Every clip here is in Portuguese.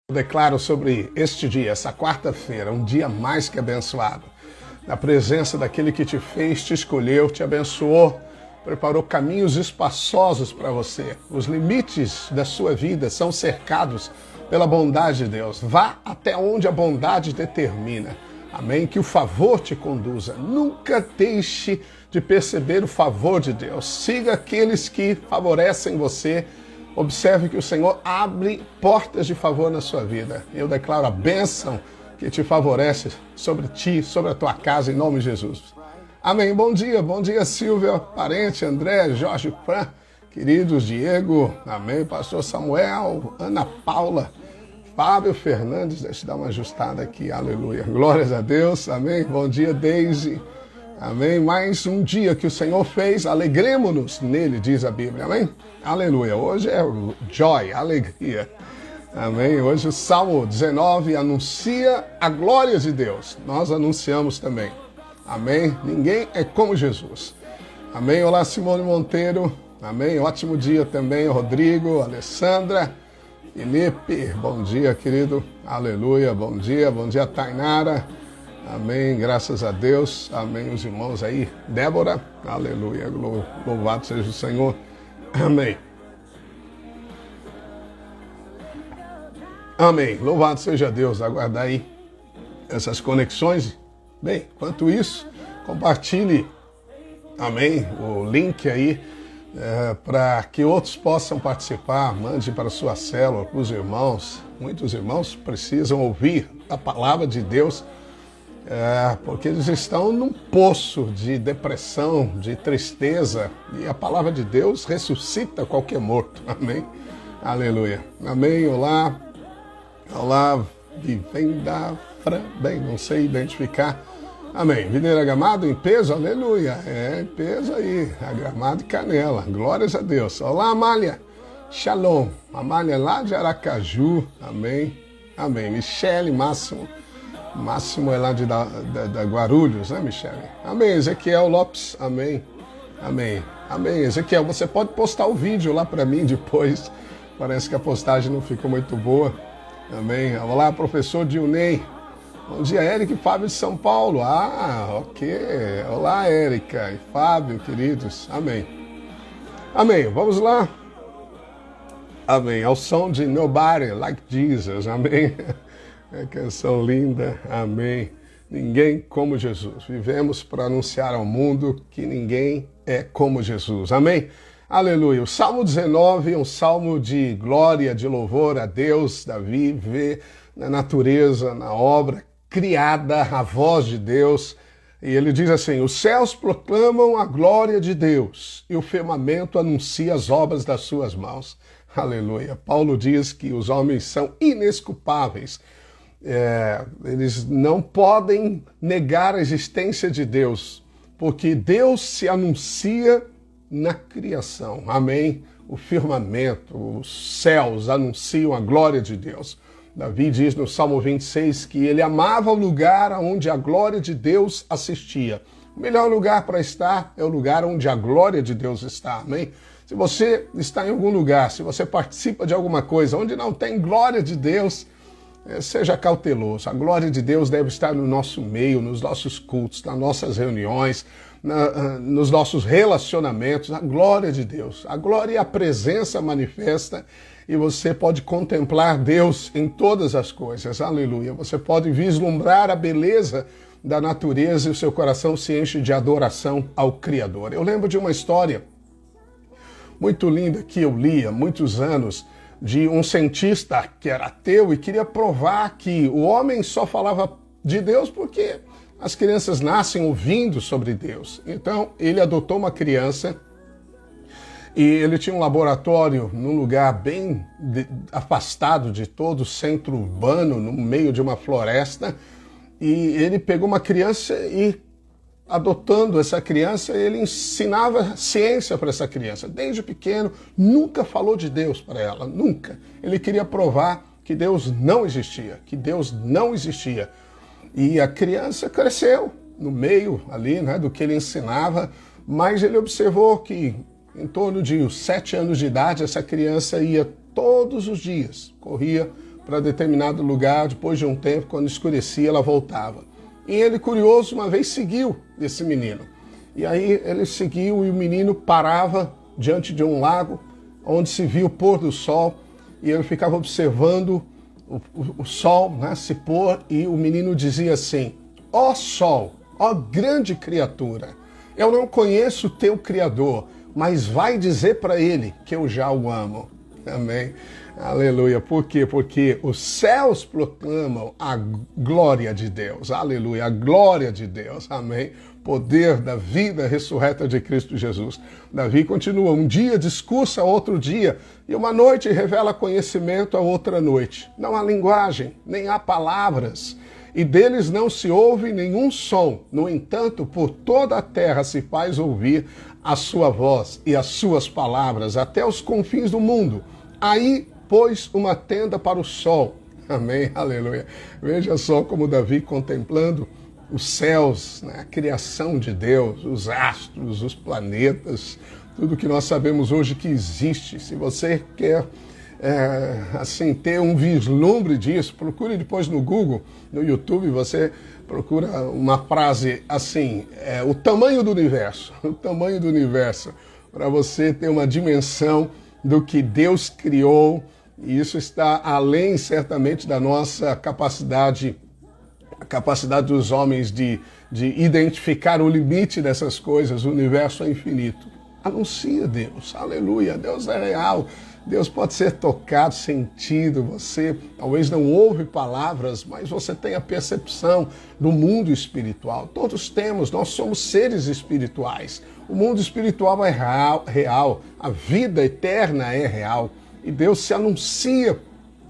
Eu declaro sobre este dia, essa quarta-feira, um dia mais que abençoado. Na presença daquele que te fez, te escolheu, te abençoou, preparou caminhos espaçosos para você. Os limites da sua vida são cercados pela bondade de Deus. Vá até onde a bondade determina. Amém? Que o favor te conduza. Nunca deixe de perceber o favor de Deus. Siga aqueles que favorecem você. Observe que o Senhor abre portas de favor na sua vida. Eu declaro a bênção que te favorece sobre ti, sobre a tua casa, em nome de Jesus. Amém. Bom dia Silvia, parente, André, Jorge Fran, queridos Diego, amém, pastor Samuel, Ana Paula, Fábio Fernandes, deixa eu dar uma ajustada aqui, aleluia, glórias a Deus, amém, bom dia Deise, amém, mais um dia que o Senhor fez, alegremos-nos nele, diz a Bíblia, amém, aleluia, hoje é joy, alegria, amém, hoje o Salmo 19 anuncia a glória de Deus, nós anunciamos também, amém, ninguém é como Jesus, amém, olá Simone Monteiro, amém, ótimo dia também, Rodrigo, Alessandra, Felipe, bom dia, querido, aleluia, bom dia, Tainara, amém, graças a Deus, amém, os irmãos aí, Débora, aleluia, louvado seja o Senhor, amém, amém, louvado seja Deus, aguardar aí essas conexões, bem, enquanto isso, compartilhe, amém, o link aí, para que outros possam participar, mande para a sua célula, para os irmãos. Muitos irmãos precisam ouvir a palavra de Deus, porque eles estão num poço de depressão, de tristeza, e a palavra de Deus ressuscita qualquer morto. Amém? Aleluia. Amém. Olá, Vivenda Fran, bem, não sei identificar. Amém. Videira Gramado em peso, aleluia. Em peso aí, a Gramado e Canela. Glórias a Deus. Olá, Amália. Shalom. Amália lá de Aracaju. Amém. Amém. Michele, Máximo. Máximo é lá da Guarulhos, né, Michele? Amém. Ezequiel Lopes. Amém. Amém. Amém. Ezequiel, você pode postar o vídeo lá para mim depois. Parece que a postagem não ficou muito boa. Amém. Olá, professor Dilney. Bom dia, Érica e Fábio de São Paulo. Ok. Olá, Érica e Fábio, queridos. Amém. Amém. Vamos lá. Amém. Ao som de Nobody Like Jesus. Amém. É canção linda. Amém. Ninguém como Jesus. Vivemos para anunciar ao mundo que ninguém é como Jesus. Amém. Aleluia. O Salmo 19 é um salmo de glória, de louvor a Deus. Davi vê na natureza, na obra criada, a voz de Deus, e ele diz assim, os céus proclamam a glória de Deus, e o firmamento anuncia as obras das suas mãos. Aleluia. Paulo diz que os homens são inesculpáveis, eles não podem negar a existência de Deus, porque Deus se anuncia na criação. Amém? O firmamento, os céus anunciam a glória de Deus. Davi diz no Salmo 26 que ele amava o lugar onde a glória de Deus assistia. O melhor lugar para estar é o lugar onde a glória de Deus está, amém? Se você está em algum lugar, se você participa de alguma coisa onde não tem glória de Deus, seja cauteloso. A glória de Deus deve estar no nosso meio, nos nossos cultos, nas nossas reuniões, nos nossos relacionamentos. A glória de Deus. A glória e a presença manifesta e você pode contemplar Deus em todas as coisas, aleluia. Você pode vislumbrar a beleza da natureza e o seu coração se enche de adoração ao Criador. Eu lembro de uma história muito linda que eu li há muitos anos, de um cientista que era ateu e queria provar que o homem só falava de Deus porque as crianças nascem ouvindo sobre Deus. Então ele adotou uma criança, e ele tinha um laboratório num lugar bem afastado de todo o centro urbano, no meio de uma floresta. E ele pegou uma criança e, adotando essa criança, ele ensinava ciência para essa criança. Desde pequeno, nunca falou de Deus para ela, nunca. Ele queria provar que Deus não existia, E a criança cresceu no meio ali, né, do que ele ensinava, mas ele observou que em torno de 7 anos de idade, essa criança ia todos os dias, corria para determinado lugar, depois de um tempo, quando escurecia, ela voltava. E ele, curioso, uma vez seguiu esse menino. E aí ele seguiu e o menino parava diante de um lago, onde se via o pôr do sol, e ele ficava observando o sol, né, se pôr, e o menino dizia assim: ó sol, ó grande criatura, eu não conheço o teu Criador, mas vai dizer para ele que eu já o amo. Amém. Aleluia. Por quê? Porque os céus proclamam a glória de Deus. Aleluia. A glória de Deus. Amém. Poder da vida ressurreta de Cristo Jesus. Davi continua: um dia discursa outro dia, e uma noite revela conhecimento a outra noite. Não há linguagem, nem há palavras, e deles não se ouve nenhum som. No entanto, por toda a terra se faz ouvir a sua voz e as suas palavras, até os confins do mundo. Aí pôs uma tenda para o sol. Amém, aleluia. Veja só como Davi, contemplando os céus, né, a criação de Deus, os astros, os planetas, tudo que nós sabemos hoje que existe. Se você quer assim, ter um vislumbre disso, procure depois no Google, no YouTube, você procura uma frase assim, o tamanho do universo, o tamanho do universo, para você ter uma dimensão do que Deus criou, e isso está além, certamente, da nossa capacidade, a capacidade dos homens de identificar o limite dessas coisas. O universo é infinito. Anuncia Deus, aleluia, Deus é real, Deus pode ser tocado, sentido, você talvez não ouve palavras, mas você tem a percepção do mundo espiritual. Todos temos, nós somos seres espirituais. O mundo espiritual é real, a vida eterna é real, e Deus se anuncia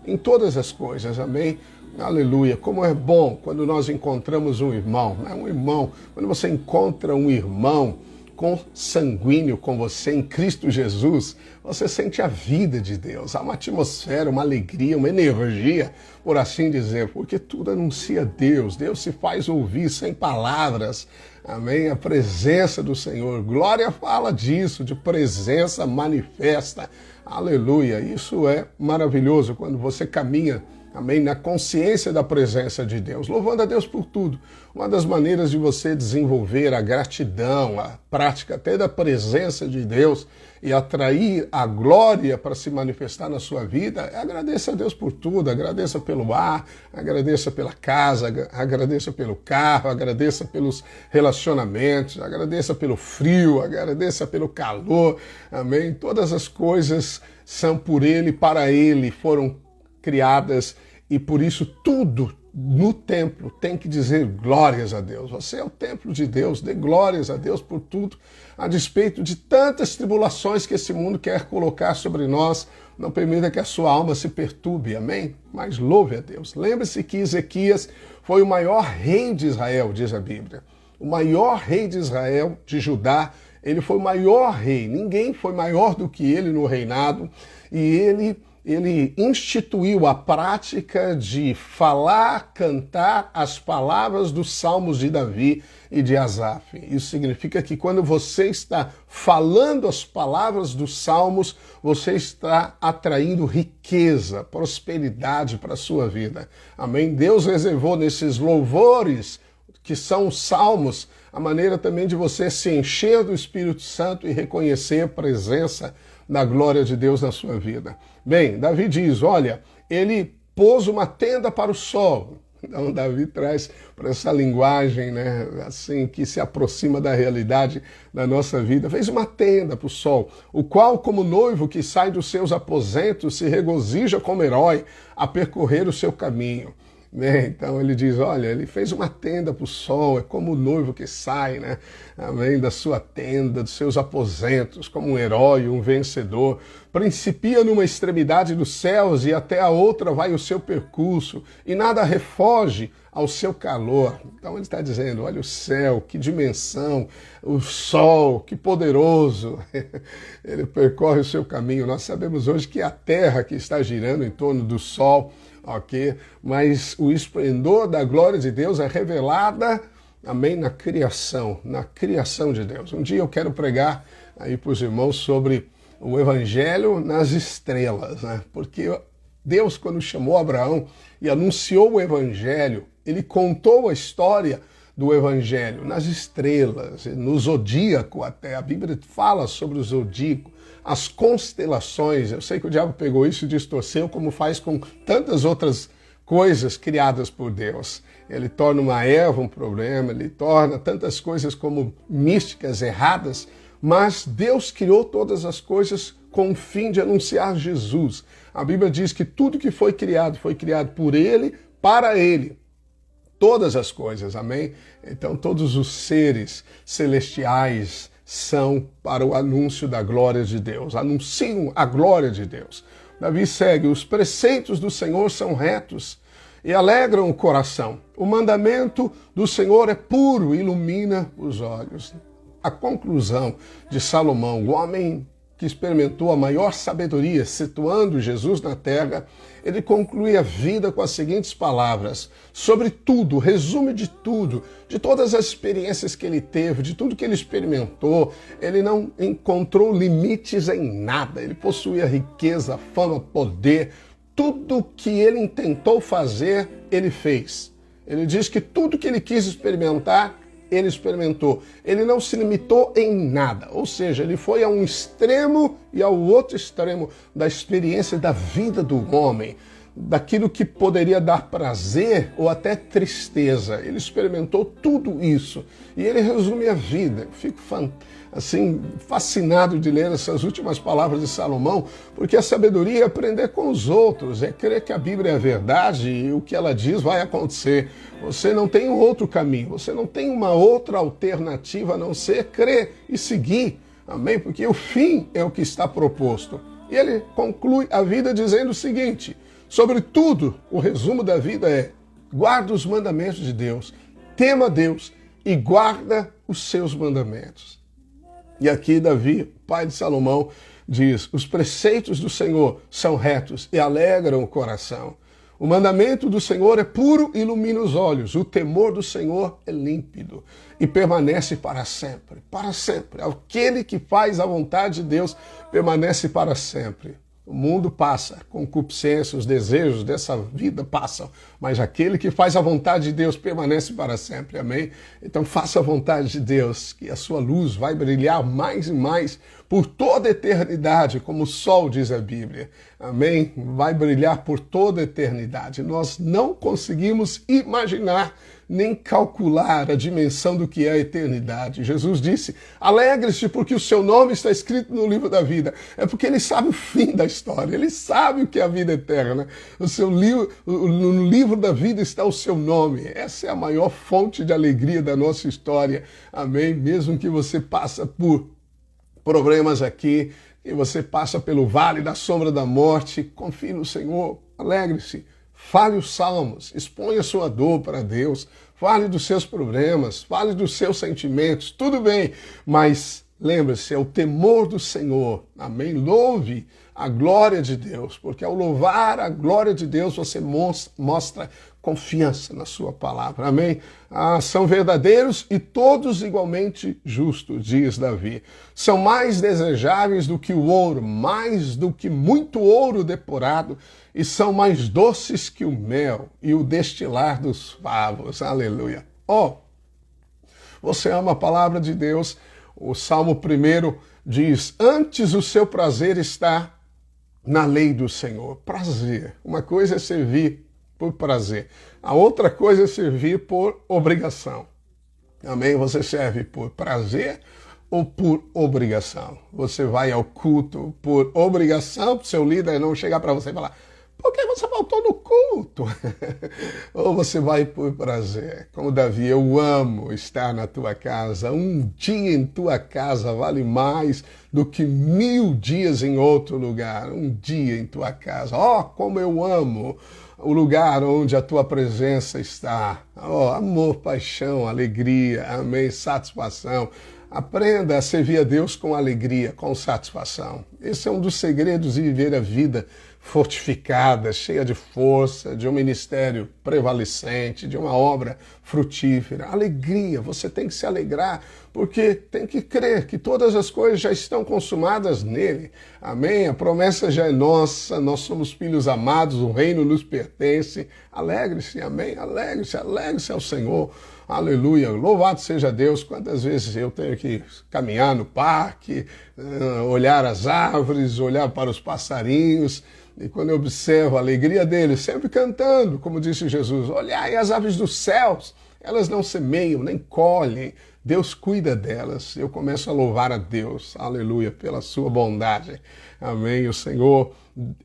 em todas as coisas, amém? Aleluia, como é bom quando nós encontramos um irmão, né? Um irmão, quando você encontra um irmão consanguíneo com você em Cristo Jesus, você sente a vida de Deus, há uma atmosfera, uma alegria, uma energia, por assim dizer, porque tudo anuncia Deus, Deus se faz ouvir sem palavras, amém? A presença do Senhor, glória fala disso, de presença manifesta, aleluia, isso é maravilhoso quando você caminha, amém, na consciência da presença de Deus, louvando a Deus por tudo. Uma das maneiras de você desenvolver a gratidão, a prática até da presença de Deus e atrair a glória para se manifestar na sua vida, é agradeça a Deus por tudo, agradeça pelo ar, agradeça pela casa, agradeça pelo carro, agradeça pelos relacionamentos, agradeça pelo frio, agradeça pelo calor, amém? Todas as coisas são por Ele, para Ele, foram criadas, e por isso tudo no templo tem que dizer glórias a Deus. Você é o templo de Deus, dê glórias a Deus por tudo, a despeito de tantas tribulações que esse mundo quer colocar sobre nós. Não permita que a sua alma se perturbe, amém? Mas louve a Deus. Lembre-se que Ezequias foi o maior rei de Israel, diz a Bíblia. O maior rei de Israel, de Judá, ele foi o maior rei. Ninguém foi maior do que ele no reinado, e ele instituiu a prática de falar, cantar as palavras dos salmos de Davi e de Asaf. Isso significa que quando você está falando as palavras dos salmos, você está atraindo riqueza, prosperidade para a sua vida. Amém? Deus reservou nesses louvores, que são os salmos, a maneira também de você se encher do Espírito Santo e reconhecer a presença da glória de Deus na sua vida. Bem, Davi diz, olha, ele pôs uma tenda para o sol. Então, Davi traz para essa linguagem, né, assim, que se aproxima da realidade da nossa vida. Fez uma tenda para o sol, o qual, como noivo que sai dos seus aposentos, se regozija como herói a percorrer o seu caminho. Então ele diz, olha, ele fez uma tenda para o sol, é como o noivo que sai, né? Amém? Da sua tenda, dos seus aposentos, como um herói, um vencedor. Principia numa extremidade dos céus e até a outra vai o seu percurso, e nada refoge ao seu calor. Então ele está dizendo, olha o céu, que dimensão, o sol, que poderoso. Ele percorre o seu caminho. Nós sabemos hoje que a terra que está girando em torno do sol, ok? Mas o esplendor da glória de Deus é revelada, amém, na criação de Deus. Um dia eu quero pregar aí para os irmãos sobre o Evangelho nas estrelas, né? Porque Deus, quando chamou Abraão e anunciou o Evangelho, ele contou a história do Evangelho nas estrelas, no zodíaco até. A Bíblia fala sobre o zodíaco, as constelações. Eu sei que o diabo pegou isso e distorceu, como faz com tantas outras coisas criadas por Deus. Ele torna uma erva um problema, ele torna tantas coisas como místicas erradas, mas Deus criou todas as coisas com o fim de anunciar Jesus. A Bíblia diz que tudo que foi criado por ele, para ele. Todas as coisas, amém? Então todos os seres celestiais são para o anúncio da glória de Deus, anunciam a glória de Deus. Davi segue, os preceitos do Senhor são retos e alegram o coração. O mandamento do Senhor é puro e ilumina os olhos. A conclusão de Salomão, o homem que experimentou a maior sabedoria, situando Jesus na terra, ele conclui a vida com as seguintes palavras: sobre tudo, resumo de tudo, de todas as experiências que ele teve, de tudo que ele experimentou, ele não encontrou limites em nada. Ele possuía riqueza, fama, poder, tudo que ele tentou fazer, ele fez. Ele diz que tudo que ele quis experimentar, ele experimentou. Ele não se limitou em nada. Ou seja, ele foi a um extremo e ao outro extremo da experiência da vida do homem, daquilo que poderia dar prazer ou até tristeza. Ele experimentou tudo isso. E ele resume a vida. Eu fico fascinado de ler essas últimas palavras de Salomão, porque a sabedoria é aprender com os outros, é crer que a Bíblia é a verdade e o que ela diz vai acontecer. Você não tem um outro caminho, você não tem uma outra alternativa a não ser crer e seguir. Amém? Porque o fim é o que está proposto. E ele conclui a vida dizendo o seguinte: sobre tudo, o resumo da vida é: guarda os mandamentos de Deus, tema Deus e guarda os seus mandamentos. E aqui Davi, pai de Salomão, diz: os preceitos do Senhor são retos e alegram o coração. O mandamento do Senhor é puro e ilumina os olhos. O temor do Senhor é límpido e permanece para sempre. Para sempre. Aquele que faz a vontade de Deus permanece para sempre. O mundo passa, concupiscência, os desejos dessa vida passam, mas aquele que faz a vontade de Deus permanece para sempre, amém? Então faça a vontade de Deus, que a sua luz vai brilhar mais e mais por toda a eternidade, como o sol diz a Bíblia, amém? Vai brilhar por toda a eternidade. Nós não conseguimos imaginar nem calcular a dimensão do que é a eternidade. Jesus disse: alegre-se porque o seu nome está escrito no livro da vida. É porque ele sabe o fim da história, ele sabe o que é a vida eterna. No livro da vida está o seu nome. Essa é a maior fonte de alegria da nossa história. Amém? Mesmo que você passe por problemas aqui, e você passa pelo vale da sombra da morte, confie no Senhor, alegre-se. Fale os salmos, exponha sua dor para Deus, fale dos seus problemas, fale dos seus sentimentos, tudo bem, mas lembre-se, é o temor do Senhor, amém? Louve a glória de Deus, porque ao louvar a glória de Deus, você mostra confiança na sua palavra, amém? São verdadeiros e todos igualmente justos, diz Davi. São mais desejáveis do que o ouro, mais do que muito ouro depurado, e são mais doces que o mel e o destilar dos favos, aleluia. Você ama a palavra de Deus? O Salmo 1 diz: antes o seu prazer está na lei do Senhor. Prazer. Uma coisa é servir por prazer. A outra coisa é servir por obrigação. Amém? Você serve por prazer ou por obrigação? Você vai ao culto por obrigação, para o seu líder não chegar para você e falar: por que você faltou no culto? Ou você vai por prazer? Como Davi: eu amo estar na tua casa. Um dia em tua casa vale mais do que 1000 dias em outro lugar. Um dia em tua casa. Como eu amo o lugar onde a tua presença está. Amor, paixão, alegria, amém, satisfação. Aprenda a servir a Deus com alegria, com satisfação. Esse é um dos segredos de viver a vida fortificada, cheia de força, de um ministério prevalecente, de uma obra frutífera. Alegria, você tem que se alegrar, porque tem que crer que todas as coisas já estão consumadas nele. Amém? A promessa já é nossa, nós somos filhos amados, o reino nos pertence. Alegre-se, amém? Alegre-se, alegre-se ao Senhor. Aleluia, louvado seja Deus. Quantas vezes eu tenho que caminhar no parque, olhar as árvores, olhar para os passarinhos, e quando eu observo a alegria deles, sempre cantando, como disse Jesus, olhai as aves dos céus, elas não semeiam, nem colhem, Deus cuida delas. Eu começo a louvar a Deus, aleluia, pela sua bondade. Amém, o Senhor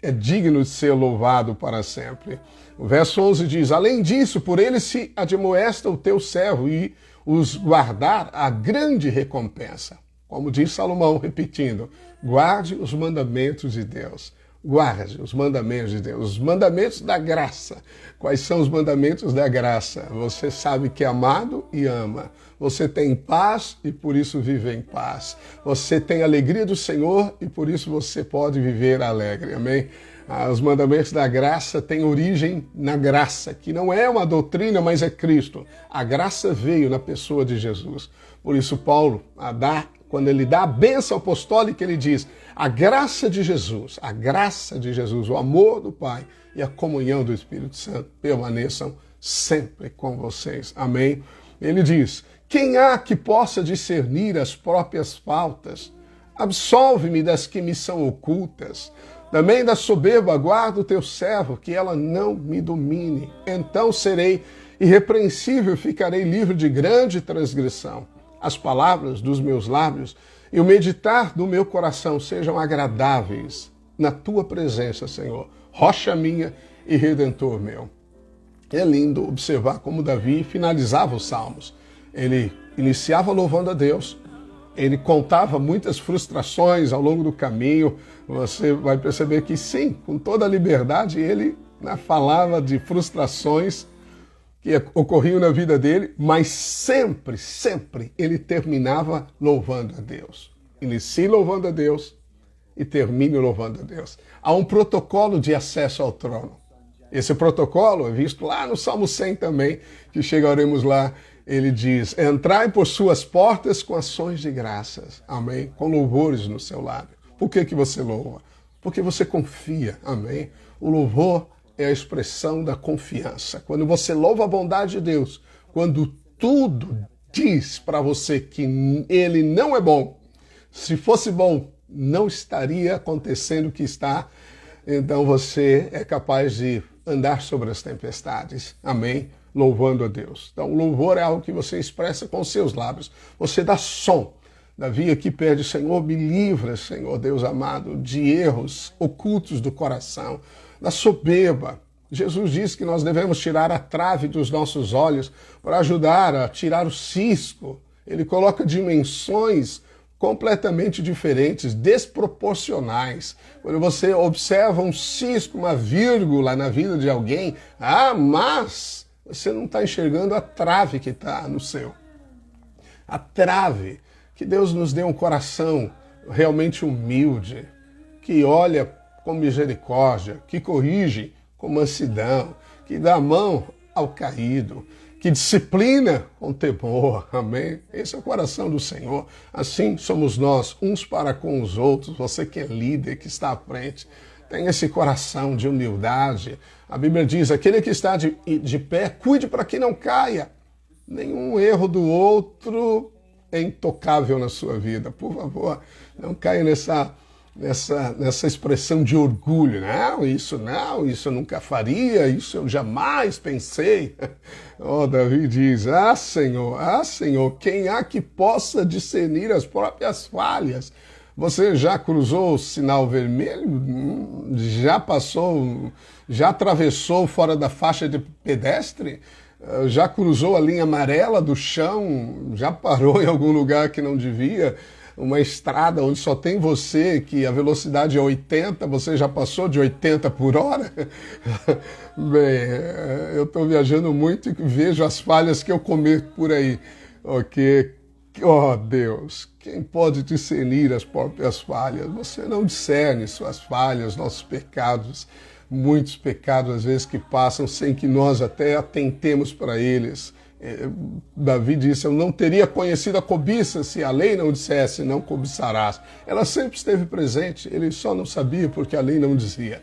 é digno de ser louvado para sempre. O verso 11 diz, além disso, por ele se admoesta o teu servo e os guardar a grande recompensa. Como diz Salomão, repetindo, guarde os mandamentos de Deus. Guarde os mandamentos de Deus, os mandamentos da graça. Quais são os mandamentos da graça? Você sabe que é amado e ama. Você tem paz e por isso vive em paz. Você tem a alegria do Senhor e por isso você pode viver alegre. Amém? Os mandamentos da graça têm origem na graça, que não é uma doutrina, mas é Cristo. A graça veio na pessoa de Jesus. Por isso Paulo, quando ele dá a bênção apostólica, ele diz, a graça de Jesus, o amor do Pai e a comunhão do Espírito Santo permaneçam sempre com vocês. Amém? Ele diz, quem há que possa discernir as próprias faltas? Absolve-me das que me são ocultas. Também da soberba guarda o teu servo, que ela não me domine. Então serei irrepreensível, ficarei livre de grande transgressão. As palavras dos meus lábios e o meditar do meu coração sejam agradáveis na tua presença, Senhor, rocha minha e redentor meu. É lindo observar como Davi finalizava os salmos. Ele iniciava louvando a Deus, ele contava muitas frustrações ao longo do caminho. Você vai perceber que sim, com toda a liberdade, ele falava de frustrações que ocorriam na vida dele, mas sempre, sempre ele terminava louvando a Deus. Inicie louvando a Deus e termine louvando a Deus. Há um protocolo de acesso ao trono. Esse protocolo é visto lá no Salmo 100 também, que chegaremos lá. Ele diz, entrai por suas portas com ações de graças, amém? Com louvores no seu lábio. Por que você louva? Porque você confia, amém? O louvor é a expressão da confiança. Quando você louva a bondade de Deus, quando tudo diz para você que ele não é bom, se fosse bom, não estaria acontecendo o que está, então você é capaz de andar sobre as tempestades, amém? Louvando a Deus. Então, o louvor é algo que você expressa com os seus lábios. Você dá som. Davi aqui pede, Senhor, me livra, Senhor, Deus amado, de erros ocultos do coração, da soberba. Jesus diz que nós devemos tirar a trave dos nossos olhos para ajudar a tirar o cisco. Ele coloca dimensões completamente diferentes, desproporcionais. Quando você observa um cisco, uma vírgula na vida de alguém, mas você não está enxergando a trave que está no seu. A trave. Que Deus nos dê um coração realmente humilde, que olha com misericórdia, que corrige com mansidão, que dá a mão ao caído, que disciplina com temor. Amém? Esse é o coração do Senhor. Assim somos nós, uns para com os outros. Você que é líder, que está à frente, tem esse coração de humildade. A Bíblia diz, aquele que está de pé, cuide para que não caia. Nenhum erro do outro é intocável na sua vida. Por favor, não caia nessa expressão de orgulho. Não, isso eu nunca faria, isso eu jamais pensei. Oh, Davi diz, Senhor, quem há que possa discernir as próprias falhas? Você já cruzou o sinal vermelho? Já passou, já atravessou fora da faixa de pedestre? Já cruzou a linha amarela do chão? Já parou em algum lugar que não devia? Uma estrada onde só tem você, que a velocidade é 80, você já passou de 80 por hora? Bem, eu estou viajando muito e vejo as falhas que eu cometo por aí. Ok? ó Deus, quem pode discernir as próprias falhas? Você não discerne suas falhas, nossos pecados, muitos pecados às vezes que passam sem que nós até atentemos para eles. Davi disse, eu não teria conhecido a cobiça se a lei não dissesse, não cobiçarás. Ela sempre esteve presente, ele só não sabia porque a lei não dizia.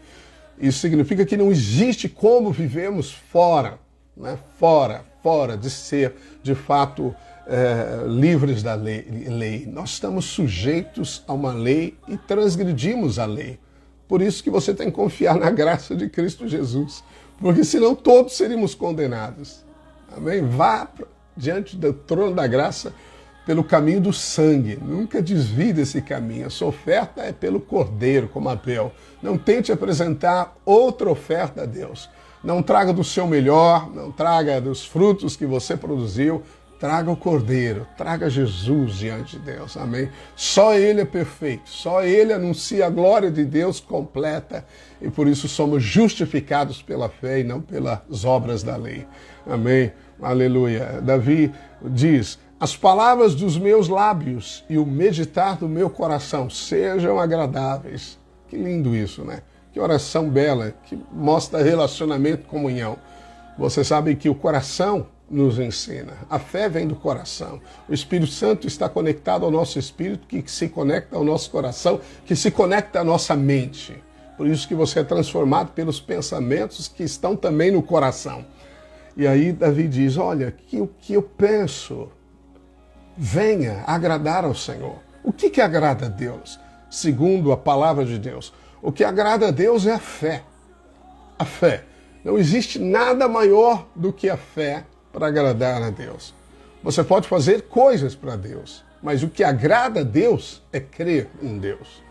Isso significa que não existe como vivemos fora, né? Fora de ser, de fato, livres da lei. Nós estamos sujeitos a uma lei e transgredimos a lei. Por isso que você tem que confiar na graça de Cristo Jesus, porque senão todos seríamos condenados. Amém? Vá diante do trono da graça pelo caminho do sangue. Nunca desvie desse caminho. A sua oferta é pelo Cordeiro, como Abel. Não tente apresentar outra oferta a Deus. Não traga do seu melhor, não traga dos frutos que você produziu. Traga o Cordeiro, traga Jesus diante de Deus, amém? Só Ele é perfeito, só Ele anuncia a glória de Deus completa e por isso somos justificados pela fé e não pelas obras da lei, amém? Aleluia. Davi diz, as palavras dos meus lábios e o meditar do meu coração sejam agradáveis. Que lindo isso, né? Que oração bela, que mostra relacionamento e comunhão. Você sabe que o coração nos ensina. A fé vem do coração. O Espírito Santo está conectado ao nosso espírito, que se conecta ao nosso coração, que se conecta à nossa mente. Por isso que você é transformado pelos pensamentos que estão também no coração. E aí Davi diz, olha, que o que eu penso venha agradar ao Senhor. O que agrada a Deus? Segundo a palavra de Deus. O que agrada a Deus é a fé. A fé. Não existe nada maior do que a fé para agradar a Deus. Você pode fazer coisas para Deus, mas o que agrada a Deus é crer em Deus.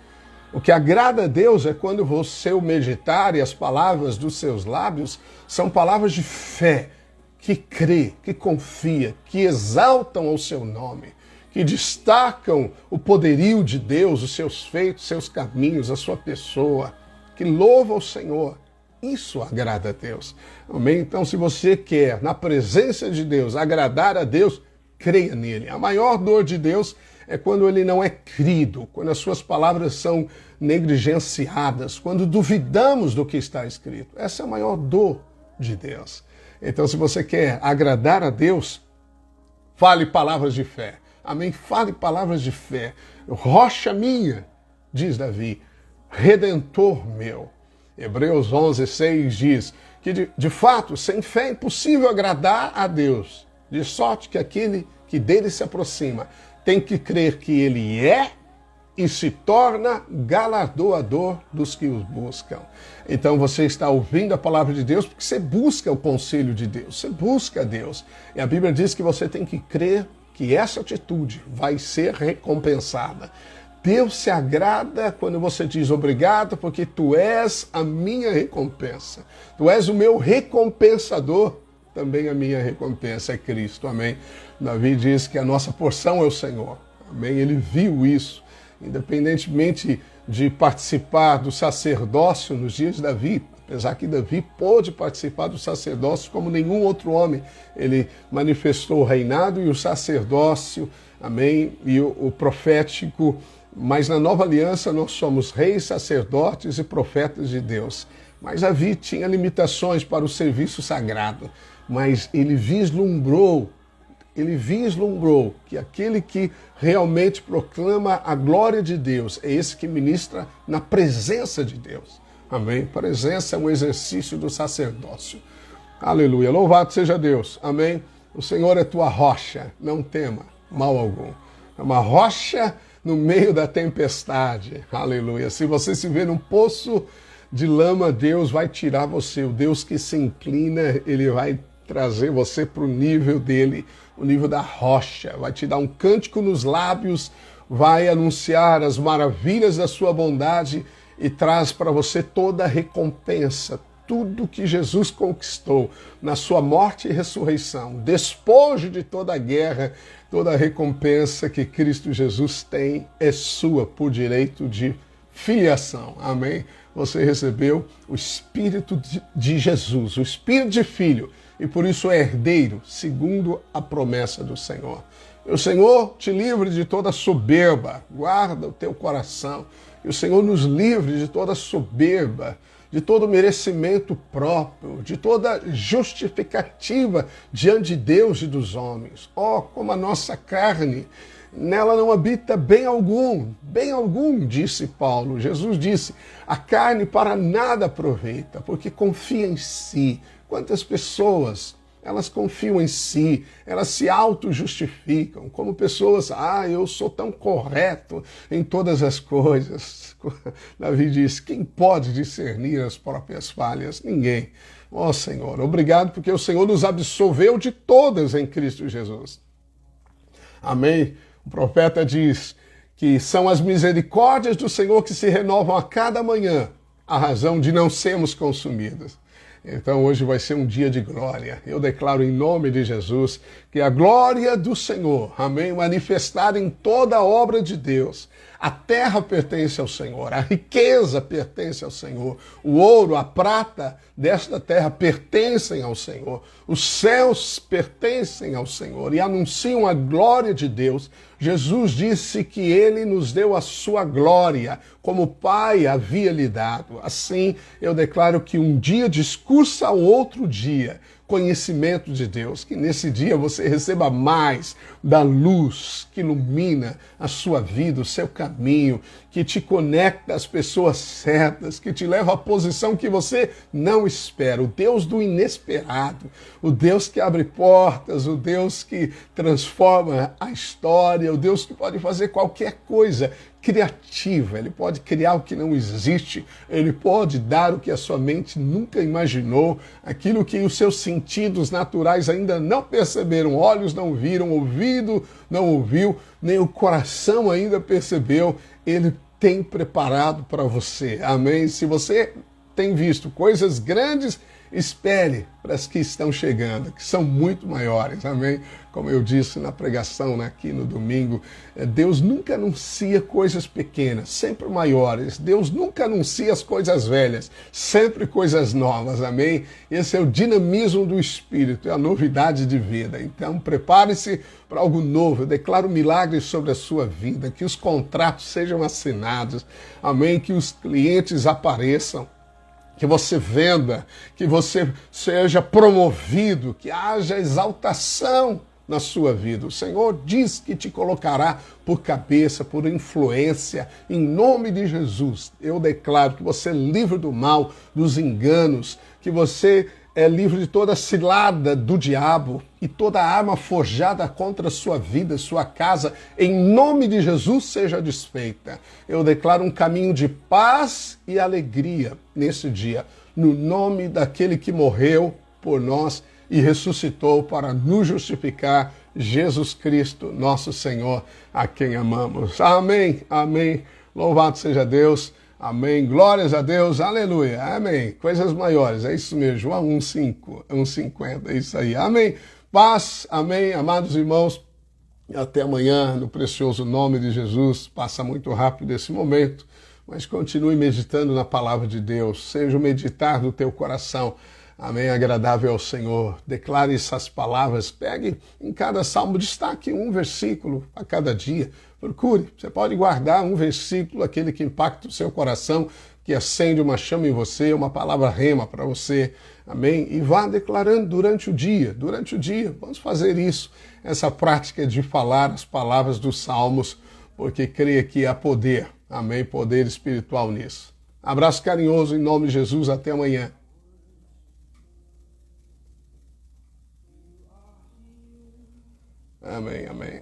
O que agrada a Deus é quando você o meditar e as palavras dos seus lábios são palavras de fé, que crê, que confia, que exaltam o seu nome, que destacam o poderio de Deus, os seus feitos, seus caminhos, a sua pessoa, que louva o Senhor. Isso agrada a Deus. Amém? Então, se você quer, na presença de Deus, agradar a Deus, creia nele. A maior dor de Deus é quando ele não é crido, quando as suas palavras são negligenciadas, quando duvidamos do que está escrito. Essa é a maior dor de Deus. Então, se você quer agradar a Deus, fale palavras de fé. Amém? Fale palavras de fé. Rocha minha, diz Davi, redentor meu. Hebreus 11:6 diz que, de fato, sem fé é impossível agradar a Deus, de sorte que aquele que dele se aproxima tem que crer que ele é e se torna galardoador dos que os buscam. Então você está ouvindo a palavra de Deus porque você busca o conselho de Deus, você busca Deus. E a Bíblia diz que você tem que crer que essa atitude vai ser recompensada. Deus se agrada quando você diz obrigado, porque tu és a minha recompensa. Tu és o meu recompensador, também a minha recompensa é Cristo, amém? Davi diz que a nossa porção é o Senhor, amém? Ele viu isso, independentemente de participar do sacerdócio nos dias de Davi, apesar que Davi pôde participar do sacerdócio como nenhum outro homem. Ele manifestou o reinado e o sacerdócio, amém? E o profético. Mas na nova aliança nós somos reis, sacerdotes e profetas de Deus. Mas Davi tinha limitações para o serviço sagrado. Mas ele vislumbrou que aquele que realmente proclama a glória de Deus é esse que ministra na presença de Deus. Amém? Presença é um exercício do sacerdócio. Aleluia. Louvado seja Deus. Amém? O Senhor é tua rocha. Não tema mal algum. É uma rocha no meio da tempestade. Aleluia. Se você se vê num poço de lama, Deus vai tirar você. O Deus que se inclina, ele vai trazer você para o nível dele, o nível da rocha. Vai te dar um cântico nos lábios, vai anunciar as maravilhas da sua bondade e traz para você toda a recompensa, tudo que Jesus conquistou na sua morte e ressurreição, despojo de toda a guerra, toda a recompensa que Cristo Jesus tem é sua por direito de filiação. Amém? Você recebeu o Espírito de Jesus, o Espírito de Filho, e por isso é herdeiro, segundo a promessa do Senhor. O Senhor te livre de toda soberba, guarda o teu coração. Que o Senhor nos livre de toda soberba, de todo merecimento próprio, de toda justificativa diante de Deus e dos homens. Oh, como a nossa carne, nela não habita bem algum, disse Paulo. Jesus disse, a carne para nada aproveita, porque confia em si. Quantas pessoas, elas confiam em si, elas se auto-justificam, como pessoas, eu sou tão correto em todas as coisas. Davi diz, quem pode discernir as próprias falhas? Ninguém. Ó Senhor, obrigado porque o Senhor nos absolveu de todas em Cristo Jesus. Amém? O profeta diz que são as misericórdias do Senhor que se renovam a cada manhã, a razão de não sermos consumidos. Então hoje vai ser um dia de glória. Eu declaro em nome de Jesus que a glória do Senhor, amém, manifestada em toda a obra de Deus. A terra pertence ao Senhor, a riqueza pertence ao Senhor, o ouro, a prata desta terra pertencem ao Senhor, os céus pertencem ao Senhor e anunciam a glória de Deus. Jesus disse que ele nos deu a sua glória, como o Pai havia lhe dado. Assim, eu declaro que um dia discursa ao outro dia conhecimento de Deus, que nesse dia você receba mais da luz que ilumina a sua vida, o seu caminho, que te conecta às pessoas certas, que te leva à posição que você não espera. O Deus do inesperado, o Deus que abre portas, o Deus que transforma a história, o Deus que pode fazer qualquer coisa criativa, ele pode criar o que não existe, ele pode dar o que a sua mente nunca imaginou, aquilo que os seus sentidos naturais ainda não perceberam, olhos não viram, ouvido não ouviu, nem o coração ainda percebeu, ele tem preparado para você. Amém? Se você tem visto coisas grandes, espere para as que estão chegando, que são muito maiores, amém? Como eu disse na pregação aqui no domingo, Deus nunca anuncia coisas pequenas, sempre maiores. Deus nunca anuncia as coisas velhas, sempre coisas novas, amém? Esse é o dinamismo do Espírito, é a novidade de vida. Então, prepare-se para algo novo. Eu declaro milagres sobre a sua vida, que os contratos sejam assinados, amém? Que os clientes apareçam, que você venda, que você seja promovido, que haja exaltação na sua vida. O Senhor diz que te colocará por cabeça, por influência, em nome de Jesus. Eu declaro que você é livre do mal, dos enganos, que você é livre de toda cilada do diabo e toda arma forjada contra a sua vida, sua casa, em nome de Jesus, seja desfeita. Eu declaro um caminho de paz e alegria nesse dia, no nome daquele que morreu por nós e ressuscitou para nos justificar, Jesus Cristo, nosso Senhor, a quem amamos. Amém, amém. Louvado seja Deus. Amém. Glórias a Deus. Aleluia. Amém. Coisas maiores. É isso mesmo. João 1,5, 1,50. É isso aí. Amém. Paz. Amém. Amados irmãos, até amanhã, no precioso nome de Jesus. Passa muito rápido esse momento, mas continue meditando na palavra de Deus. Seja o meditar do teu coração. Amém, agradável ao Senhor. Declare essas palavras. Pegue em cada salmo, destaque um versículo a cada dia. Procure. Você pode guardar um versículo, aquele que impacta o seu coração, que acende uma chama em você, uma palavra rema para você. Amém? E vá declarando durante o dia. Durante o dia, vamos fazer isso. Essa prática de falar as palavras dos salmos, porque creia que há poder. Amém? Poder espiritual nisso. Abraço carinhoso em nome de Jesus. Até amanhã. Amém, amém.